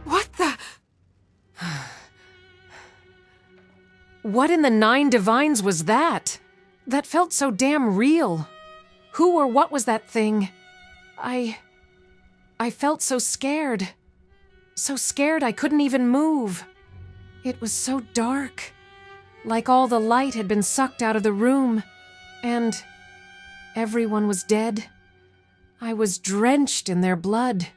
What the... What in the Nine Divines was that? That felt so damn real. Who or what was that thing? I felt so scared. So scared I couldn't even move. It was so dark. Like all the light had been sucked out of the room. And everyone was dead. I was drenched in their blood.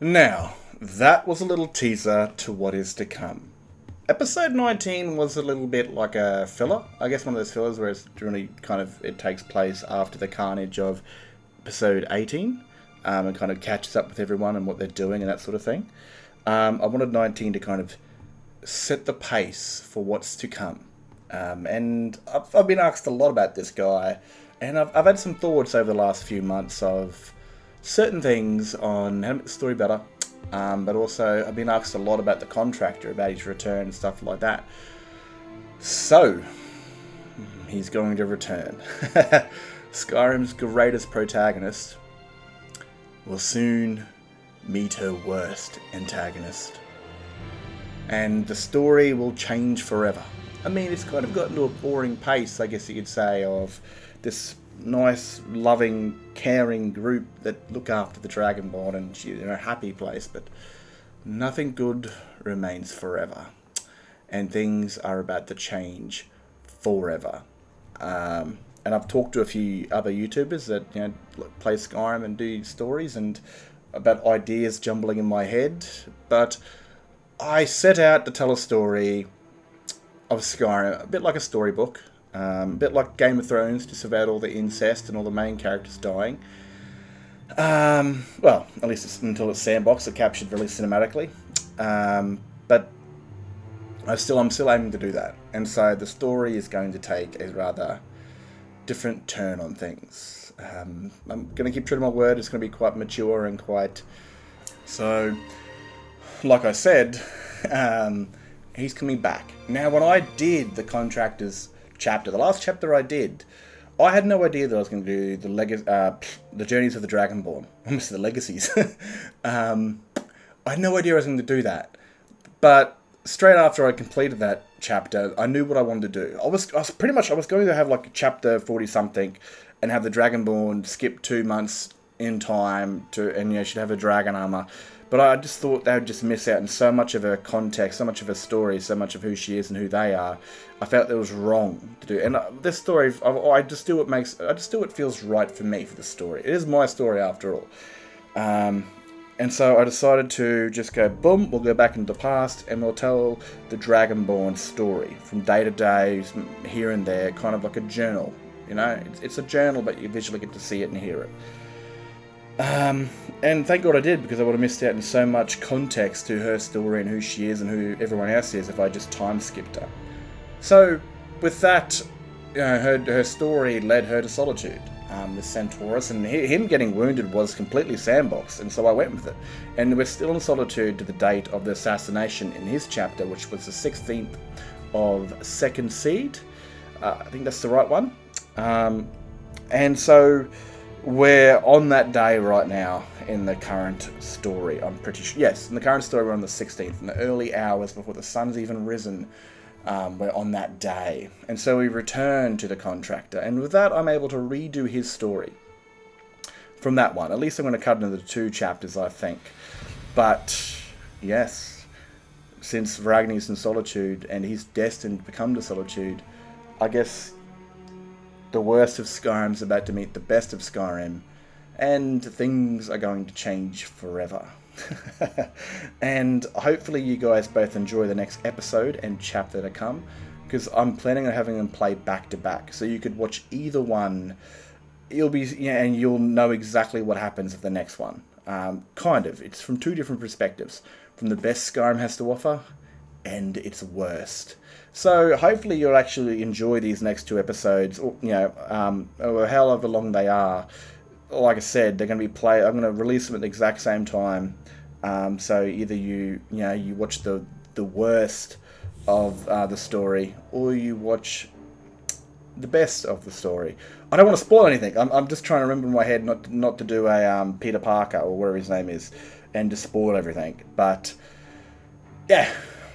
Now, that was a little teaser to what is to come. Episode 19 was a little bit like a filler. I guess one of those fillers where it's really it takes place after the carnage of episode 18 and kind of catches up with everyone and what they're doing and that sort of thing. I wanted 19 to kind of set the pace for what's to come. And I've been asked a lot about this guy, and I've had some thoughts over the last few months of certain things on how to make the story better. But also, I've been asked a lot about the Contractor, about his return and stuff like that. So, he's going to return. Skyrim's greatest protagonist will soon meet her worst antagonist. And the story will change forever. I mean, it's kind of gotten to a boring pace, I guess you could say, of this nice, loving, caring group that look after the Dragonborn, and she's in a happy place, but nothing good remains forever. And things are about to change forever. And I've talked to a few other YouTubers that play Skyrim and do stories and about ideas jumbling in my head, but I set out to tell a story of Skyrim, a bit like a storybook. A bit like Game of Thrones, just about all the incest and all the main characters dying. Well, at least until it's sandboxed, it's captured really cinematically. But I'm still aiming to do that. And so the story is going to take a rather different turn on things. I'm going to keep true to my word. It's going to be quite mature and quite... So, like I said, he's coming back. Now, when I did the Contractor's chapter, the last chapter I did, I had no idea that I was going to do the Journeys of the Dragonborn, almost the Legacies. I had no idea I was going to do that, but straight after I completed that chapter, I knew what I wanted to do. I was going to have like a chapter 40 something, and have the Dragonborn skip 2 months in time and should have a dragon armor. But I just thought they would just miss out on so much of her context, so much of her story, so much of who she is and who they are. I felt it was wrong to do. And this story, I just do what feels right for me for the story. It is my story after all. And so I decided to just go, boom, we'll go back into the past and we'll tell the Dragonborn story from day to day, here and there, kind of like a journal. It's a journal, but you visually get to see it and hear it. And thank God I did, because I would have missed out on so much context to her story and who she is and who everyone else is if I just time skipped her. So, with that, her story led her to Solitude, with Centaurus, and him getting wounded was completely sandboxed, and so I went with it. And we're still in Solitude to the date of the assassination in his chapter, which was the 16th of Second Seed. I think that's the right one. And so we're on that day right now in the current story, I'm pretty sure. Yes, in the current story we're on the 16th, in the early hours before the sun's even risen. We're on that day. And so we return to the Contractor, and with that I'm able to redo his story from that one. At least I'm going to cut into the 2 chapters, I think. But, yes, since Ragni's in Solitude, and he's destined to become the Solitude, I guess the worst of Skyrim's about to meet the best of Skyrim, and things are going to change forever. And hopefully you guys both enjoy the next episode and chapter to come, because I'm planning on having them play back to back, so you could watch either one. And you'll know exactly what happens at the next one. It's from 2 different perspectives, from the best Skyrim has to offer and its worst. So hopefully you'll actually enjoy these next 2 episodes, or however long they are. Like I said, they're going to be I'm going to release them at the exact same time. So either you watch the worst of the story, or you watch the best of the story. I don't want to spoil anything. I'm just trying to remember in my head not to do a Peter Parker or whatever his name is, and just spoil everything. But yeah,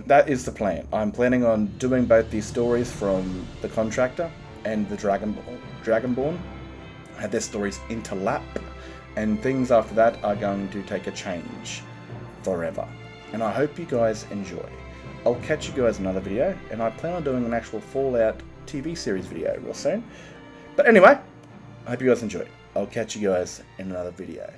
that is the plan. I'm planning on doing both these stories from the Contractor and the Dragonborn. Have their stories interlap, and things after that are going to take a change forever. And I hope you guys enjoy. I'll catch you guys in another video, and I plan on doing an actual Fallout TV series video real soon. But anyway, I hope you guys enjoy. I'll catch you guys in another video.